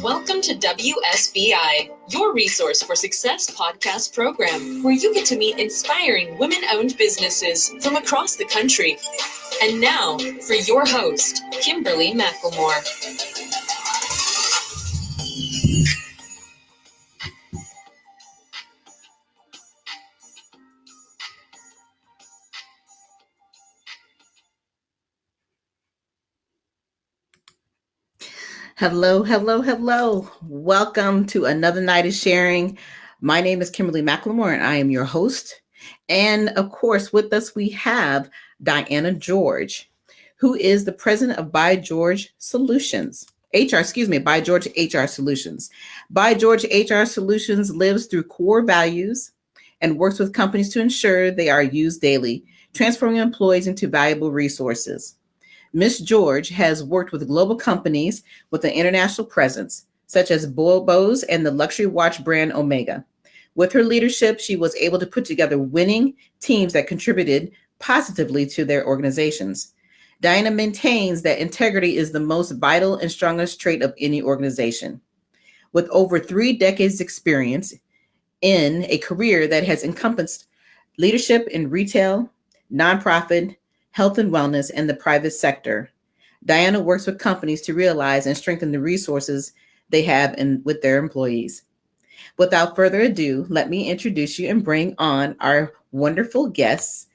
Welcome to WSBI, your resource for success podcast program, where you get to meet inspiring women-owned businesses from across the country. And now, for your host, Kimberly McLemore. Hello, hello, hello. Welcome to another night of sharing. My name is Kimberly McLemore, and I am your host. And of course, with us, we have Diana George, who is the president of By George Solutions. By George HR Solutions. By George HR Solutions lives through core values and works with companies to ensure they are used daily, transforming employees into valuable resources. Ms. George has worked with global companies with an international presence, such as BOSE and the luxury watch brand Omega. With her leadership, she was able to put together winning teams that contributed positively to their organizations. Diana maintains that integrity is the most vital and strongest trait of any organization. With over 3 decades experience in a career that has encompassed leadership in retail, nonprofit, health and wellness, and the private sector, Diana works with companies to realize and strengthen the resources they have with their employees. Without further ado, let me introduce you and bring on our wonderful guest,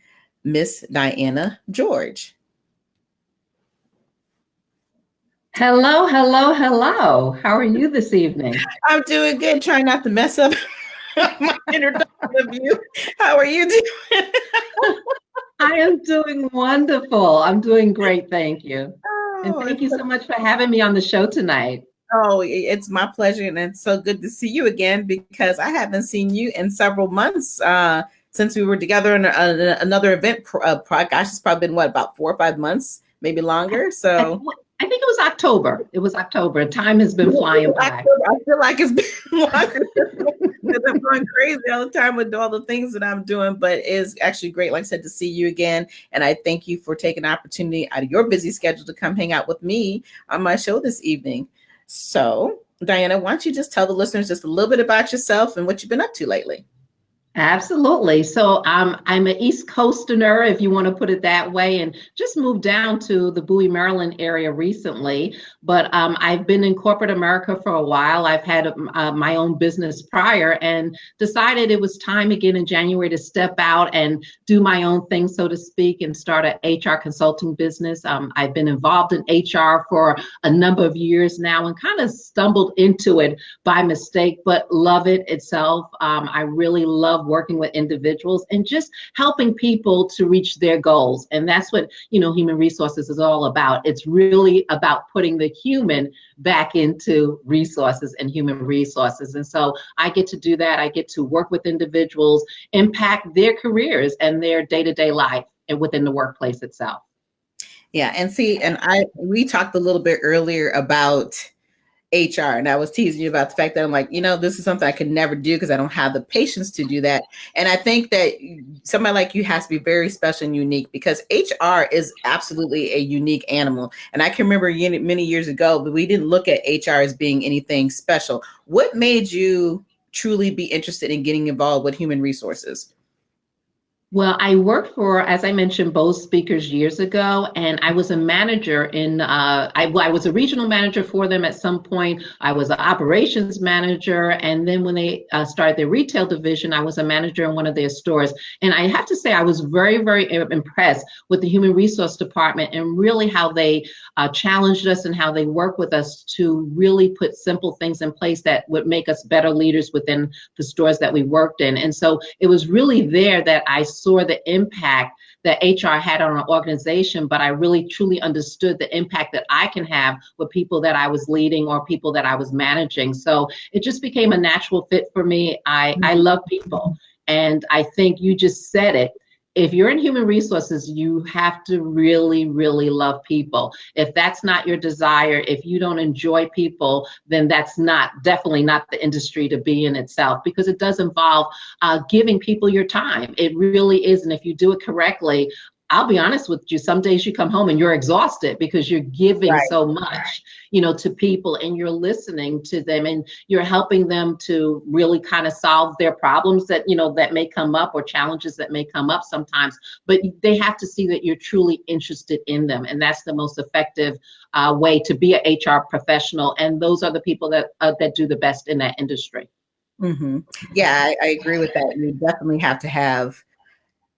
Miss Diana George. Hello, hello, hello. How are you this evening? I'm doing good, trying not to mess up my introduction of you. How are you doing? I am doing wonderful. I'm doing great, thank you. And thank you so much for having me on the show tonight. Oh, it's my pleasure, and it's so good to see you again because I haven't seen you in several months since we were together in another event. Gosh, it's probably been about 4 or 5 months, maybe longer. So I think it was October. It was October. Time has been flying by. I feel like it's been longer because I'm going crazy all the time with all the things that I'm doing. But it's actually great, like I said, to see you again. And I thank you for taking the opportunity out of your busy schedule to come hang out with me on my show this evening. So, Diana, why don't you just tell the listeners just a little bit about yourself and what you've been up to lately? Absolutely. So I'm an East Coasterner, if you want to put it that way, and just moved down to the Bowie, Maryland area recently. But I've been in corporate America for a while. I've had my own business prior and decided it was time again in January to step out and do my own thing, so to speak, and start an HR consulting business. I've been involved in HR for a number of years now and kind of stumbled into it by mistake, but love it itself. I really love working with individuals and just helping people to reach their goals. And that's what, human resources is all about. It's really about putting the human back into resources and human resources. And so I get to do that. I get to work with individuals, impact their careers and their day-to-day life and within the workplace itself. Yeah. And we talked a little bit earlier about HR, and I was teasing you about the fact that I'm like, this is something I could never do because I don't have the patience to do that. And I think that somebody like you has to be very special and unique because HR is absolutely a unique animal. And I can remember many years ago, but we didn't look at HR as being anything special. What made you truly be interested in getting involved with human resources? Well, I worked for, as I mentioned, BOSE speakers years ago, and I was a manager I was a regional manager for them at some point. I was an operations manager, and then when they started their retail division, I was a manager in one of their stores. And I have to say, I was very, very impressed with the human resource department and really how they challenged us and how they work with us to really put simple things in place that would make us better leaders within the stores that we worked in. And so it was really there that I saw the impact that HR had on an organization, but I really truly understood the impact that I can have with people that I was leading or people that I was managing. So it just became a natural fit for me. I love people. And I think you just said it. If you're in human resources, you have to really, really love people. If that's not your desire, if you don't enjoy people, then that's definitely not the industry to be in itself, because it does involve giving people your time. It really is. And if you do it correctly, I'll be honest with you, some days you come home and you're exhausted because you're giving Right. so much, to people, and you're listening to them, and you're helping them to really kind of solve their problems that, that may come up, or challenges that may come up sometimes. But they have to see that you're truly interested in them. And that's the most effective way to be an HR professional. And those are the people that do the best in that industry. Mm-hmm. Yeah, I agree with that. You definitely have to have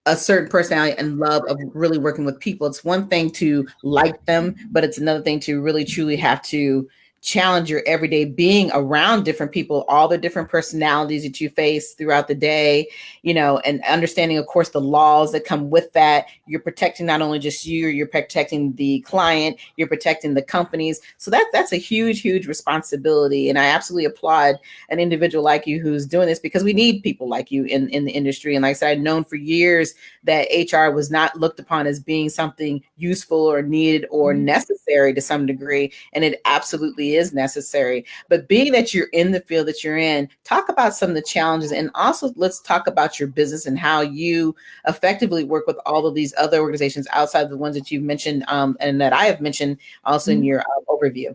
a certain personality and love of really working with people. It's one thing to like them, but it's another thing to really truly have to challenge your everyday being around different people, all the different personalities that you face throughout the day, and understanding, of course, the laws that come with that. You're protecting not only just you're protecting the client, you're protecting the companies. So that's a huge, huge responsibility. And I absolutely applaud an individual like you who's doing this, because we need people like you in the industry. And like I said, I've known for years that HR was not looked upon as being something useful or needed or necessary to some degree. And it absolutely is necessary. But being that you're in the field that you're in, talk about some of the challenges, and also let's talk about your business and how you effectively work with all of these other organizations outside of the ones that you've mentioned, and that I have mentioned also in your overview.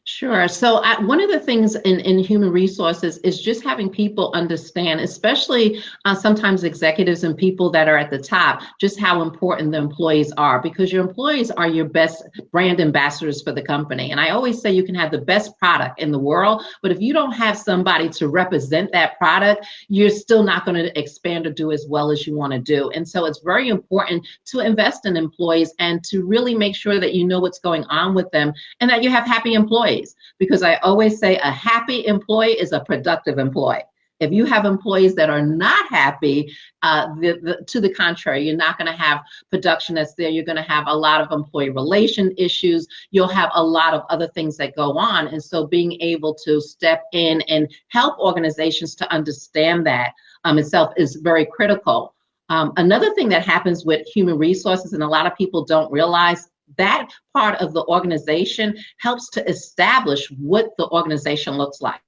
Sure. So one of the things in human resources is just having people understand, especially sometimes executives and people that are at the top, just how important the employees are, because your employees are your best brand ambassadors for the company. And I always say you can have the best product in the world, but if you don't have somebody to represent that product, you're still not going to expand or do as well as you want to do. And so it's very important to invest in employees and to really make sure that you know what's going on with them, and that you have happy employees. Because I always say a happy employee is a productive employee. If you have employees that are not happy, to the contrary, you're not going to have production that's there. You're going to have a lot of employee relation issues. You'll have a lot of other things that go on. And so being able to step in and help organizations to understand that itself is very critical. Another thing that happens with human resources, and a lot of people don't realize, that part of the organization helps to establish what the organization looks like.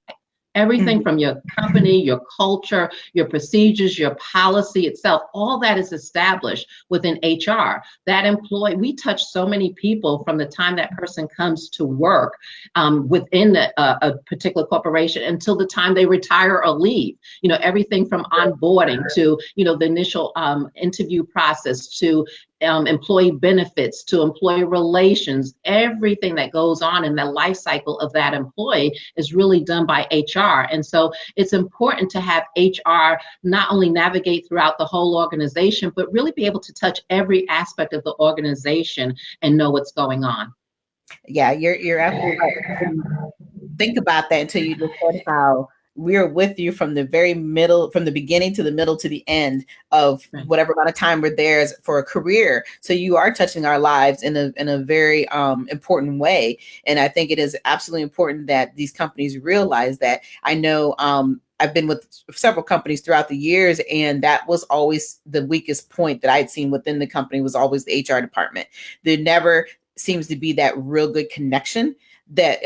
Everything from your company, your culture, your procedures, your policy itself, all that is established within HR. That employee, we touch so many people from the time that person comes to work within a particular corporation until the time they retire or leave. Everything from onboarding to, the initial interview process, to employee benefits, to employee relations. Everything that goes on in the life cycle of that employee is really done by HR. And so it's important to have HR not only navigate throughout the whole organization, but really be able to touch every aspect of the organization and know what's going on. Yeah, you're absolutely right. Think about that until you just said how we're with you from the very middle, from the beginning to the middle to the end of whatever amount of time we're there for a career. So you are touching our lives in a very important way. And I think it is absolutely important that these companies realize that. I know I've been with several companies throughout the years, and that was always the weakest point that I'd seen within the company, was always the HR department. There never seems to be that real good connection that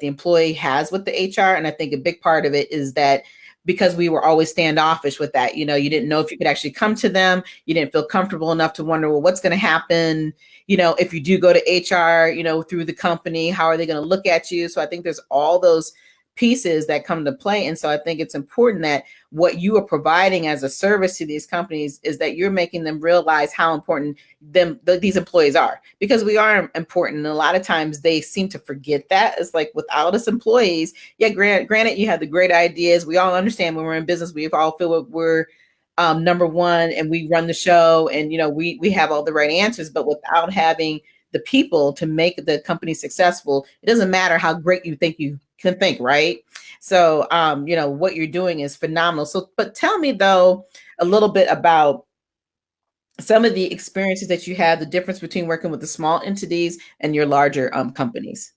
the employee has with the HR. And I think a big part of it is that because we were always standoffish with that, you didn't know if you could actually come to them. You didn't feel comfortable enough to wonder, well, what's going to happen? If you do go to HR, through the company, how are they going to look at you? So I think there's all those pieces that come to play. And so I think it's important that what you are providing as a service to these companies is that you're making them realize how important these employees are, because we are important. And a lot of times they seem to forget that. It's like, without us employees, yeah, granted, you have the great ideas. We all understand when we're in business, we all feel like we're number one and we run the show, and we have all the right answers. But without having the people to make the company successful, it doesn't matter how great you think you can think, right? So, what you're doing is phenomenal. So, but tell me though, a little bit about some of the experiences that you had, the difference between working with the small entities and your larger companies.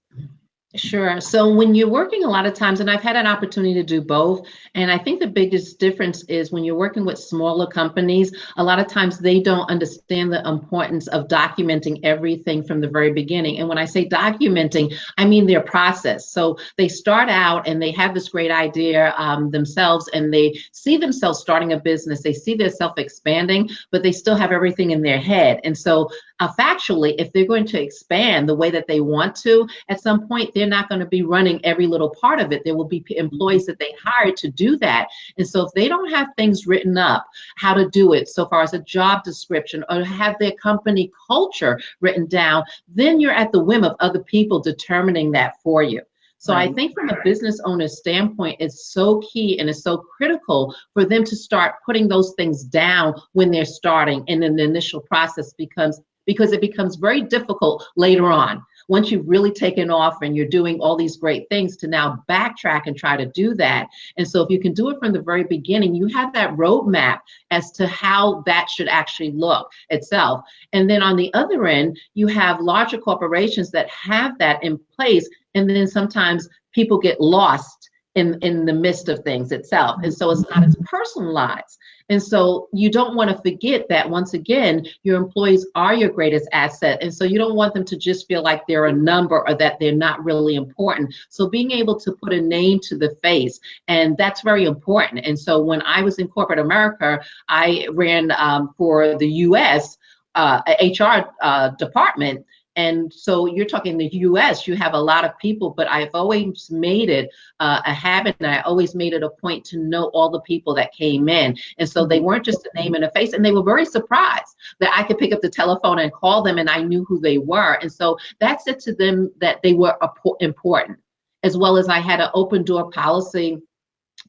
Sure. So when you're working a lot of times, and I've had an opportunity to do both, and I think the biggest difference is when you're working with smaller companies, a lot of times they don't understand the importance of documenting everything from the very beginning. And when I say documenting, I mean their process. So they start out and they have this great idea themselves, and they see themselves starting a business. They see themselves expanding, but they still have everything in their head. And so factually, if they're going to expand the way that they want to, at some point, they're not going to be running every little part of it. There will be employees that they hire to do that. And so if they don't have things written up, how to do it, so far as a job description, or have their company culture written down, then you're at the whim of other people determining that for you. So I think from a business owner's standpoint, it's so key and it's so critical for them to start putting those things down when they're starting, and then the initial process because it becomes very difficult later on. Once you've really taken off and you're doing all these great things, to now backtrack and try to do that. And so if you can do it from the very beginning, you have that roadmap as to how that should actually look itself. And then on the other end, you have larger corporations that have that in place. And then sometimes people get lost in the midst of things itself. And so it's not as personalized. And so you don't want to forget that, once again, your employees are your greatest asset. And so you don't want them to just feel like they're a number or that they're not really important. So being able to put a name to the face, and that's very important. And so when I was in corporate America, I ran for the US HR department. And so you're talking the US, you have a lot of people, but I've always made it a habit, and I always made it a point to know all the people that came in. And so they weren't just a name and a face, and they were very surprised that I could pick up the telephone and call them and I knew who they were. And so that said to them that they were important, as well as I had an open door policy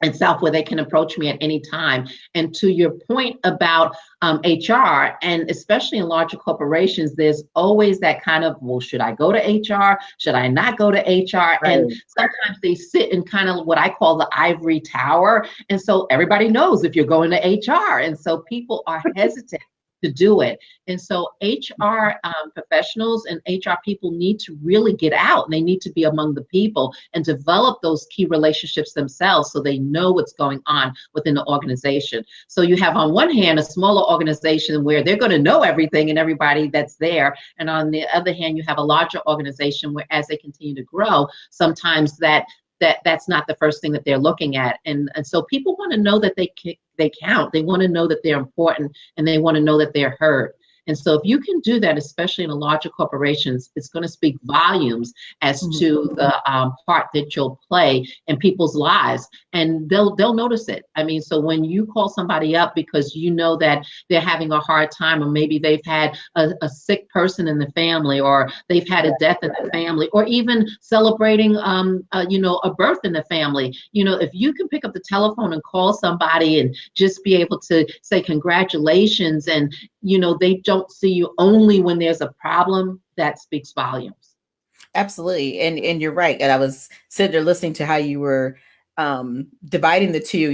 itself where they can approach me at any time. And to your point about HR, and especially in larger corporations, there's always that kind of, well, should I go to HR? Should I not go to HR? Right. And sometimes they sit in kind of what I call the ivory tower. And so everybody knows if you're going to HR. And so people are hesitant to do it. And so HR professionals and HR people need to really get out, and they need to be among the people and develop those key relationships themselves so they know what's going on within the organization. So you have on one hand a smaller organization where they're going to know everything and everybody that's there. And on the other hand, you have a larger organization where as they continue to grow, sometimes that's not the first thing that they're looking at. And so people want to know that they count. They want to know that they're important, and they want to know that they're heard. And so if you can do that, especially in a larger corporations, it's going to speak volumes as to the part that you'll play in people's lives, and they'll notice it. I mean, so when you call somebody up because you know that they're having a hard time, or maybe they've had a sick person in the family, or they've had a death in the family, or even celebrating a birth in the family, if you can pick up the telephone and call somebody and just be able to say congratulations, and they don't see you only when there's a problem, that speaks volumes. Absolutely. And you're right. And I was sitting there listening to how you were dividing the two,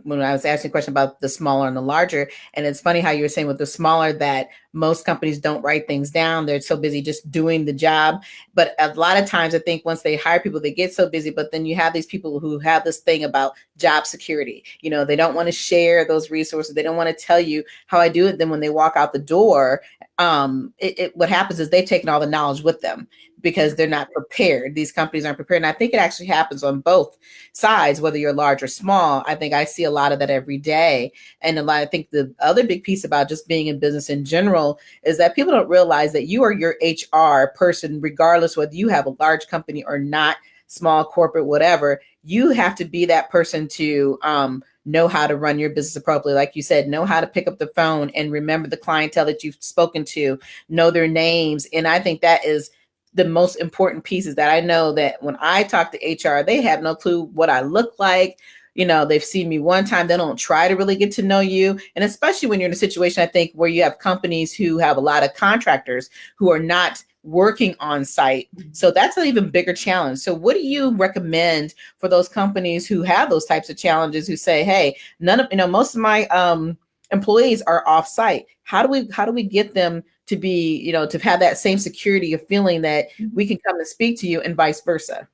when I was asking a question about the smaller and the larger. And it's funny how you were saying with the smaller that most companies don't write things down. They're so busy just doing the job. But a lot of times I think once they hire people, they get so busy, but then you have these people who have this thing about job security. They don't want to share those resources. They don't want to tell you how I do it. Then when they walk out the door, what happens is they've taken all the knowledge with them because they're not prepared. These companies aren't prepared. And I think it actually happens on both sides, whether you're large or small. I think I see a lot of that every day. And I think the other big piece about just being in business in general is that people don't realize that you are your HR person, regardless whether you have a large company or not, small, corporate, whatever. You have to be that person to know how to run your business appropriately. Like you said, know how to pick up the phone and remember the clientele that you've spoken to, know their names. And I think that is the most important piece, is that I know that when I talk to HR, they have no clue what I look like. They've seen me one time. They don't try to really get to know you. And especially when you're in a situation, I think, where you have companies who have a lot of contractors who are not working on site. So that's an even bigger challenge. So what do you recommend for those companies who have those types of challenges, who say, hey, most of my employees are off site. How do we get them to be, to have that same security of feeling that we can come and speak to you and vice versa?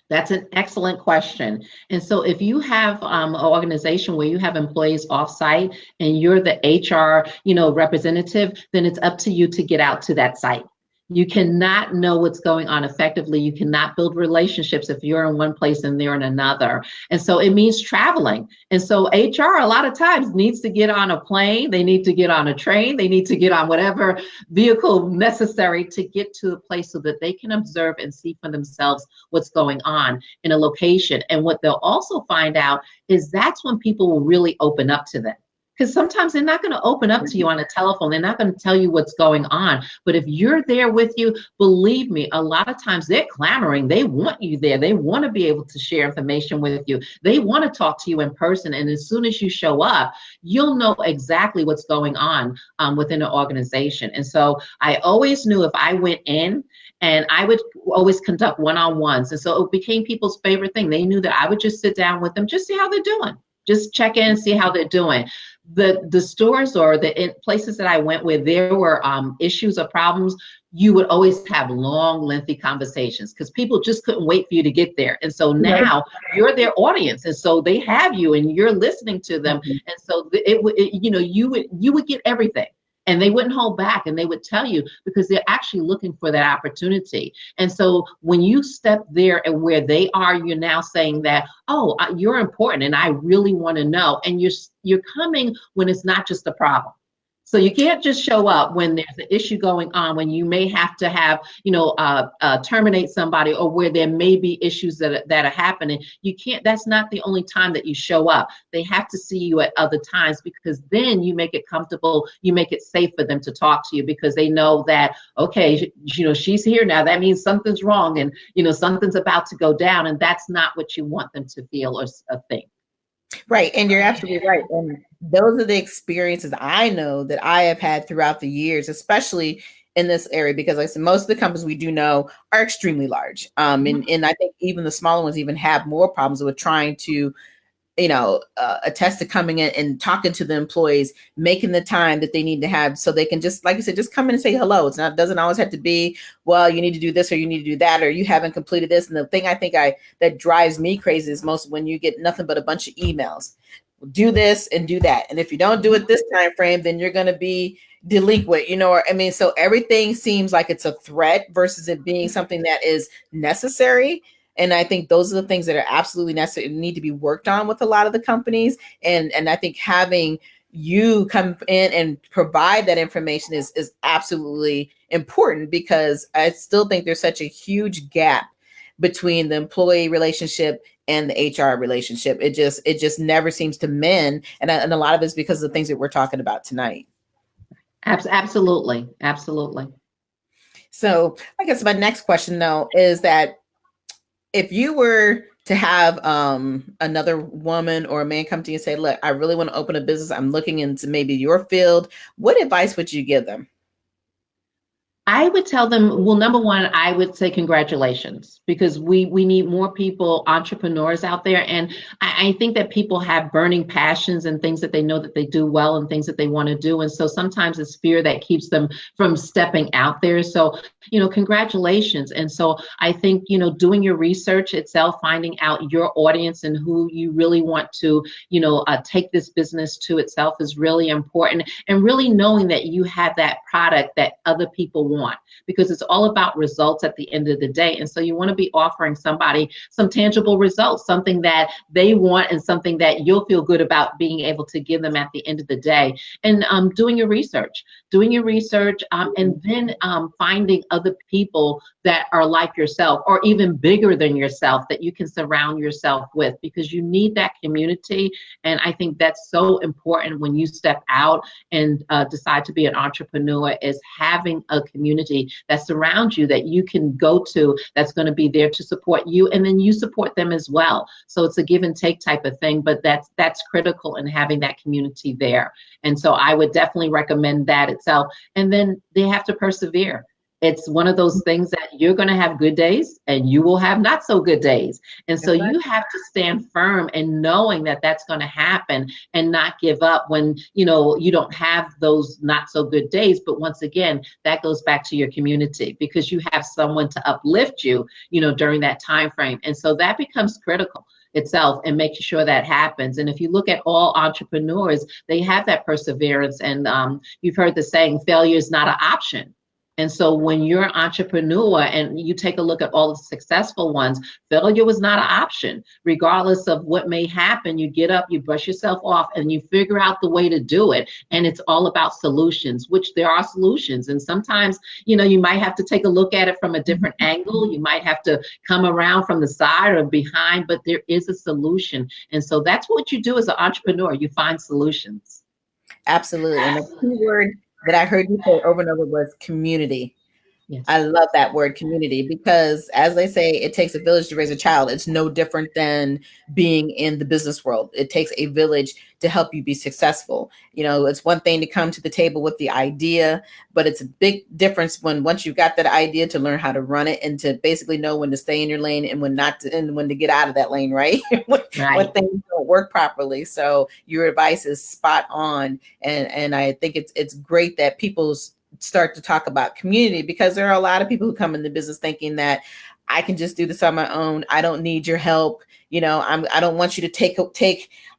That's an excellent question. And so if you have an organization where you have employees off-site and you're the HR, representative, then it's up to you to get out to that site. You cannot know what's going on effectively. You cannot build relationships if you're in one place and they're in another. And so it means traveling. And so HR a lot of times needs to get on a plane. They need to get on a train. They need to get on whatever vehicle necessary to get to a place so that they can observe and see for themselves what's going on in a location. And what they'll also find out is that's when people will really open up to them. Because sometimes they're not going to open up to you on a telephone. They're not going to tell you what's going on. But if you're there with you, believe me, a lot of times they're clamoring. They want you there. They want to be able to share information with you. They want to talk to you in person. And as soon as you show up, you'll know exactly what's going on within an organization. And so I always knew if I went in, and I would always conduct one-on-ones. And so it became people's favorite thing. They knew that I would just sit down with them, just see how they're doing. Just check in and see how they're doing. The stores or the places that I went where there were issues or problems, you would always have long, lengthy conversations because people just couldn't wait for you to get there. And so now you're their audience, and so they have you, and you're listening to them, and so you would get everything. And they wouldn't hold back, and they would tell you because they're actually looking for that opportunity. And so when you step there and where they are, you're now saying that, oh, you're important and I really want to know. And you're coming when it's not just a problem. So you can't just show up when there's an issue going on, when you may have to have, terminate somebody, or where there may be issues that are happening. You can't, that's not the only time that you show up. They have to see you at other times, because then you make it comfortable, you make it safe for them to talk to you, because they know that, okay, she's here now. That means something's wrong, and, something's about to go down, and that's not what you want them to feel or think. Right. And you're absolutely right. And those are the experiences I know that I have had throughout the years, especially in this area, because like I said, most of the companies we do know are extremely large. And I think even the smaller ones even have more problems with trying to, attest to coming in and talking to the employees, making the time that they need to have so they can just, like I said, just come in and say hello. Doesn't always have to be, well, you need to do this or you need to do that, or you haven't completed this. And the thing I think that drives me crazy is most when you get nothing but a bunch of emails. Do this and do that. And if you don't do it this time frame, then you're going to be delinquent, so everything seems like it's a threat versus it being something that is necessary. And I think those are the things that are absolutely necessary and need to be worked on with a lot of the companies. And I think having you come in and provide that information is absolutely important, because I still think there's such a huge gap between the employee relationship and the HR relationship. It just never seems to mend. And a lot of it's because of the things that we're talking about tonight. Absolutely. Absolutely. So I guess my next question, though, is that if you were to have another woman or a man come to you and say, look, I really want to open a business, I'm looking into maybe your field, what advice would you give them? I would tell them, well, number one, I would say congratulations, because we need more people, entrepreneurs out there. And I think that people have burning passions and things that they know that they do well and things that they want to do. And so sometimes it's fear that keeps them from stepping out there. So, congratulations. And so I think, doing your research itself, finding out your audience and who you really want to, take this business to itself is really important. And really knowing that you have that product that other people want, because it's all about results at the end of the day. And so you want to be offering somebody some tangible results, something that they want and something that you'll feel good about being able to give them at the end of the day. And doing your research, and then finding other people that are like yourself or even bigger than yourself that you can surround yourself with, because you need that community. And I think that's so important when you step out and decide to be an entrepreneur, is having a community that surrounds you, that you can go to, that's going to be there to support you, and then you support them as well. So it's a give and take type of thing, but that's critical in having that community there. And so I would definitely recommend that itself. And then they have to persevere. It's one of those things that you're going to have good days and you will have not so good days. And so That's right. you have to stand firm in knowing that that's going to happen and not give up when, you don't have those not so good days. But once again, that goes back to your community because you have someone to uplift you, during that time frame. And so that becomes critical itself and making sure that happens. And if you look at all entrepreneurs, they have that perseverance. And you've heard the saying, failure is not an option. And so when you're an entrepreneur and you take a look at all the successful ones, failure was not an option. Regardless of what may happen, you get up, you brush yourself off, and you figure out the way to do it. And it's all about solutions, which there are solutions. And sometimes, you might have to take a look at it from a different angle. You might have to come around from the side or behind, but there is a solution. And so that's what you do as an entrepreneur. You find solutions. Absolutely. And the key word that I heard you say over and over was community. Yes. I love that word community because, as they say, it takes a village to raise a child. It's no different than being in the business world. It takes a village to help you be successful. It's one thing to come to the table with the idea, but it's a big difference once you've got that idea to learn how to run it and to basically know when to stay in your lane and when not to, and when to get out of that lane, right? when things don't work properly. So your advice is spot on. And I think it's great that people's start to talk about community because there are a lot of people who come in the business thinking that I can just do this on my own. I don't need your help. I don't want you to take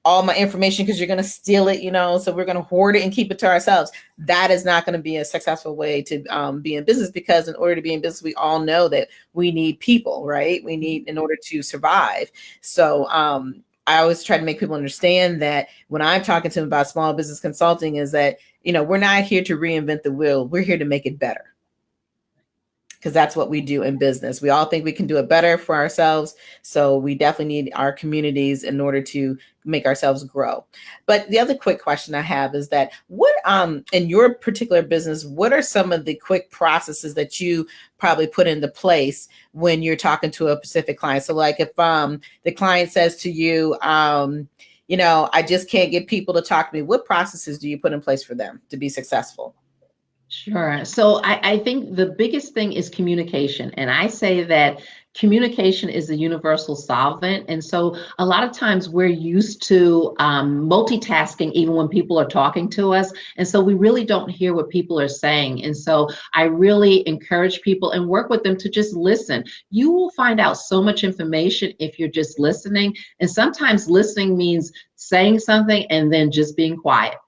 all my information because you're going to steal it, so we're going to hoard it and keep it to ourselves. That is not going to be a successful way to be in business because in order to be in business, we all know that we need people, right? We need in order to survive. So, I always try to make people understand that when I'm talking to them about small business consulting is that, we're not here to reinvent the wheel. We're here to make it better. Because that's what we do in business. We all think we can do it better for ourselves. So we definitely need our communities in order to make ourselves grow. But the other quick question I have is that what, in your particular business, what are some of the quick processes that you probably put into place when you're talking to a specific client? So like if the client says to you, I just can't get people to talk to me, what processes do you put in place for them to be successful? Sure. So I think the biggest thing is communication. And I say that communication is a universal solvent. And so a lot of times we're used to multitasking, even when people are talking to us. And so we really don't hear what people are saying. And so I really encourage people and work with them to just listen. You will find out so much information if you're just listening. And sometimes listening means saying something and then just being quiet,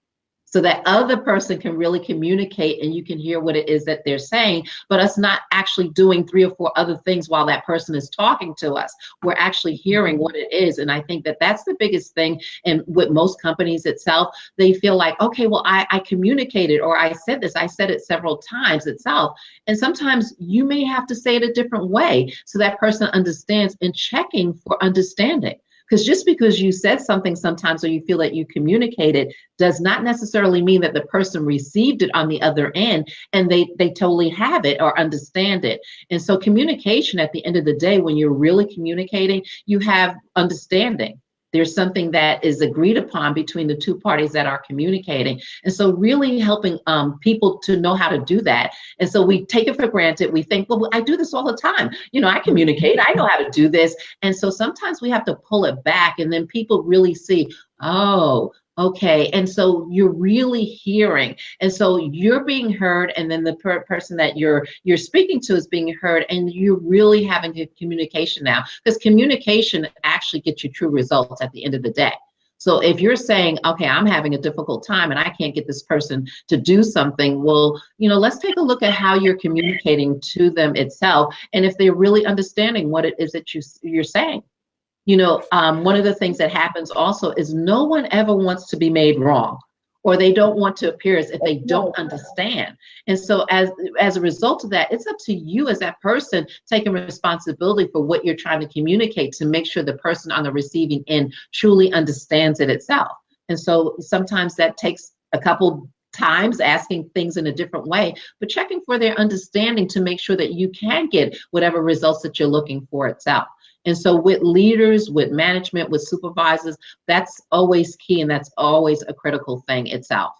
so that other person can really communicate and you can hear what it is that they're saying, but us not actually doing 3 or 4 other things while that person is talking to us. We're actually hearing what it is. And I think that that's the biggest thing. And with most companies itself, they feel like, okay, well, I communicated or I said this, I said it several times itself. And sometimes you may have to say it a different way so that person understands and checking for understanding. Because just because you said something sometimes or you feel that you communicated does not necessarily mean that the person received it on the other end and they totally have it or understand it. And so communication at the end of the day, when you're really communicating, you have understanding. There's something that is agreed upon between the two parties that are communicating. And so really helping people to know how to do that. And so we take it for granted. We think, well, I do this all the time. I communicate. I know how to do this. And so sometimes we have to pull it back and then people really see, oh, okay. And so you're really hearing. And so you're being heard. And then the person that you're speaking to is being heard. And you're really having good communication now, because communication actually gets you true results at the end of the day. So if you're saying, okay, I'm having a difficult time and I can't get this person to do something, well, let's take a look at how you're communicating to them itself. And if they're really understanding what it is that you're saying. One of the things that happens also is no one ever wants to be made wrong, or they don't want to appear as if they don't understand. And so as a result of that, it's up to you as that person taking responsibility for what you're trying to communicate to make sure the person on the receiving end truly understands it itself. And so sometimes that takes a couple times asking things in a different way, but checking for their understanding to make sure that you can get whatever results that you're looking for itself. And so with leaders, with management, with supervisors, that's always key. And that's always a critical thing itself.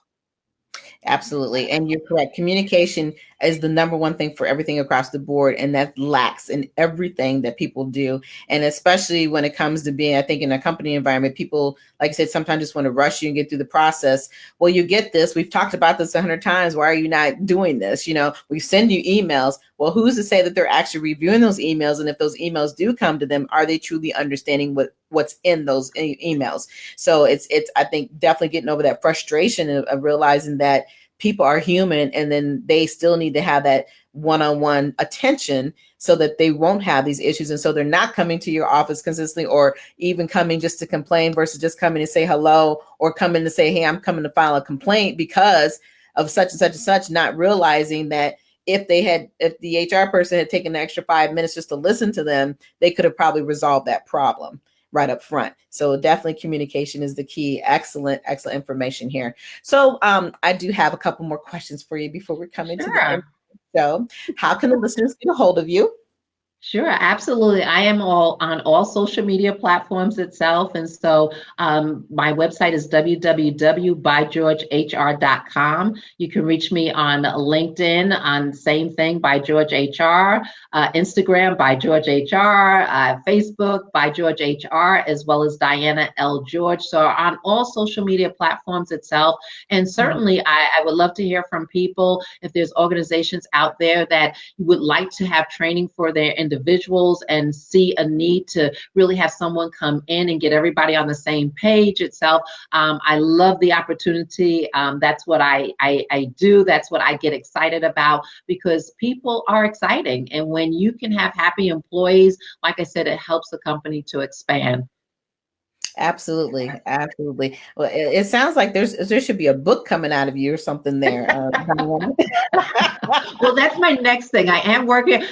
Absolutely. And you're correct. Communication is the number one thing for everything across the board. And that lacks in everything that people do. And especially when it comes to being, I think in a company environment, people, like I said, sometimes just want to rush you and get through the process. Well, you get this. We've talked about this 100 times. Why are you not doing this? We send you emails. Well, who's to say that they're actually reviewing those emails? And if those emails do come to them, are they truly understanding what's in those emails? So it's I think definitely getting over that frustration of realizing that people are human, and then they still need to have that one-on-one attention so that they won't have these issues. And so they're not coming to your office consistently, or even coming just to complain versus just coming to say hello, or coming to say, hey, I'm coming to file a complaint because of such and such and such, not realizing that if the HR person had taken the extra 5 minutes just to listen to them, they could have probably resolved that problem right up front. So definitely communication is the key. Excellent information here. So I do have a couple more questions for you before we come into the end of the show. How can the listeners get a hold of you? Sure, absolutely. I am on all social media platforms itself. And so my website is www.bygeorgehr.com. You can reach me on LinkedIn on same thing, by George HR, Instagram, by George HR, Facebook, by George HR, as well as Diana L. George. So on all social media platforms itself. And certainly I would love to hear from people if there's organizations out there that would like to have training for their individuals and see a need to really have someone come in and get everybody on the same page itself. I love the opportunity. That's what I do. That's what I get excited about, because people are exciting. And when you can have happy employees, like I said, it helps the company to expand. Absolutely. Well, it sounds like there should be a book coming out of you or something there. Well, that's my next thing. I am working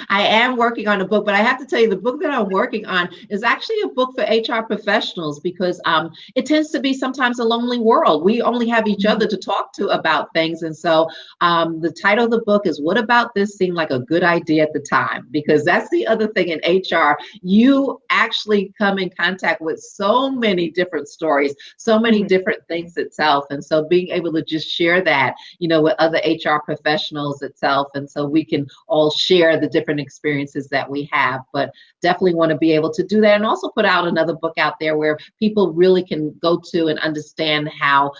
on a book, but I have to tell you, the book that I'm working on is actually a book for HR professionals, because it tends to be sometimes a lonely world. We only have each other to talk to about things. And so the title of the book is "What About This Seemed Like a Good Idea at the Time?" Because that's the other thing in HR. You actually come in contact with so many different stories, so many different things itself. And so being able to just share that, with other HR professionals itself. And so we can all share the different experiences that we have, but definitely want to be able to do that. And also put out another book out there where people really can go to and understand how,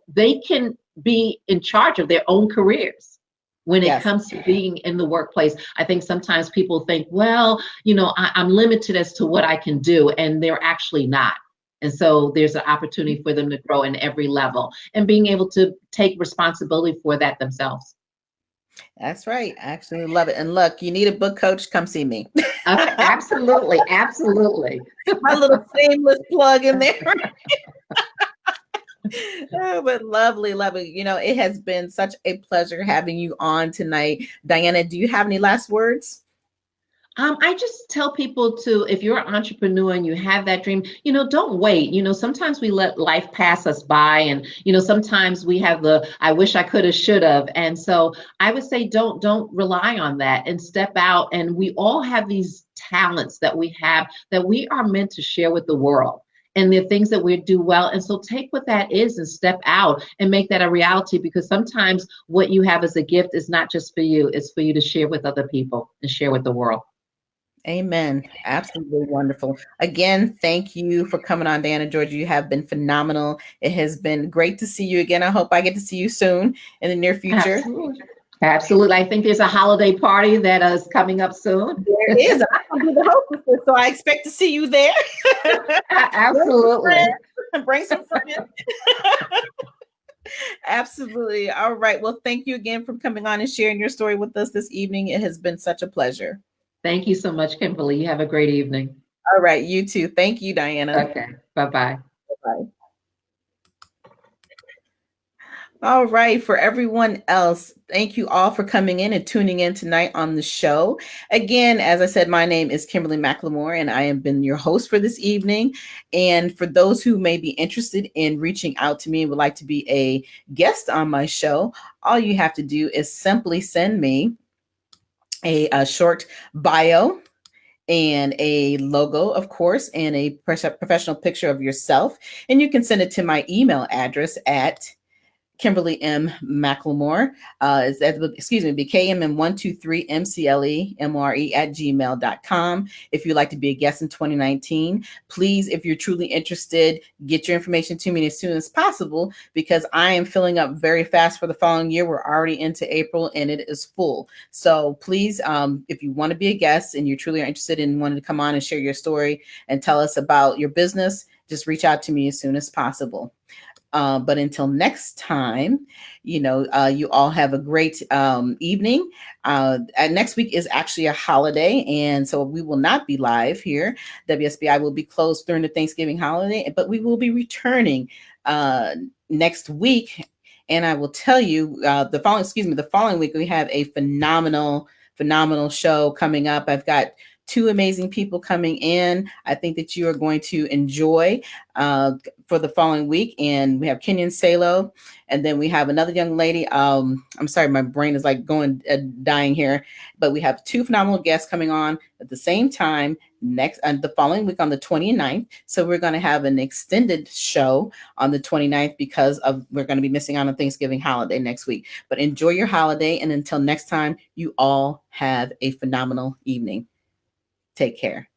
they can be in charge of their own careers. When it comes to being in the workplace, I think sometimes people think, well, I'm limited as to what I can do, and they're actually not. And so there's an opportunity for them to grow in every level and being able to take responsibility for that themselves. That's right. I actually love it. And look, you need a book coach, come see me. Okay, absolutely. My little shameless plug in there. Oh, but lovely. It has been such a pleasure having you on tonight. Diana, do you have any last words? I just tell people to, if you're an entrepreneur and you have that dream, don't wait. Sometimes we let life pass us by, and, sometimes we have I wish I could have, should have. And so I would say, don't rely on that, and step out. And we all have these talents that we have that we are meant to share with the world. And the things that we do well. And so take what that is and step out and make that a reality, because sometimes what you have as a gift is not just for you, it's for you to share with other people and share with the world. Amen. Absolutely wonderful. Again, thank you for coming on, Diana George. You have been phenomenal. It has been great to see you again. I hope I get to see you soon in the near future. Absolutely. I think there's a holiday party that is coming up soon. There is. I'm going to be the hostess, so I expect to see you there. Absolutely. Bring some friends. Absolutely. All right. Well, thank you again for coming on and sharing your story with us this evening. It has been such a pleasure. Thank you so much, Kimberly. You have a great evening. All right. You too. Thank you, Diana. Okay. Bye-bye. Bye-bye. All right. For everyone else, thank you all for coming in and tuning in tonight on the show. Again, as I said, my name is Kimberly McLemore, and I have been your host for this evening. And for those who may be interested in reaching out to me and would like to be a guest on my show, all you have to do is simply send me a short bio and a logo, of course, and a professional picture of yourself. And you can send it to my email address at Kimberly M. McLemore. Be KMM123MCLEMRE@gmail.com. If you'd like to be a guest in 2019, please, if you're truly interested, get your information to me as soon as possible, because I am filling up very fast for the following year. We're already into April and it is full. So please, if you want to be a guest and you truly are interested in wanting to come on and share your story and tell us about your business, just reach out to me as soon as possible. But until next time, you all have a great evening. And next week is actually a holiday, and so we will not be live here. WSBI will be closed during the Thanksgiving holiday, but we will be returning next week. And I will tell you, the following week we have a phenomenal show coming up. I've got two amazing people coming in. I think that you are going to enjoy for the following week. And we have Kenyon Salo, and then we have another young lady. I'm sorry, my brain is like dying here. But we have two phenomenal guests coming on at the same time the following week on the 29th. So we're going to have an extended show on the 29th because we're going to be missing out on Thanksgiving holiday next week. But enjoy your holiday. And until next time, you all have a phenomenal evening. Take care.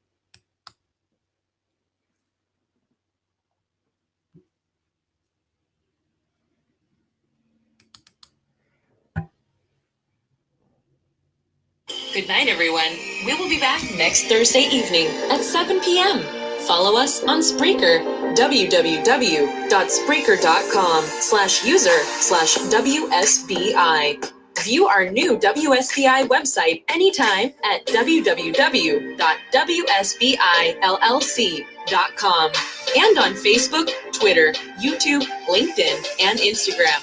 Good night, everyone. We will be back next Thursday evening at 7 p.m. Follow us on Spreaker, www.spreaker.com/user/WSBI. View our new WSBI website anytime at www.wsbillc.com and on Facebook, Twitter, YouTube, LinkedIn, and Instagram.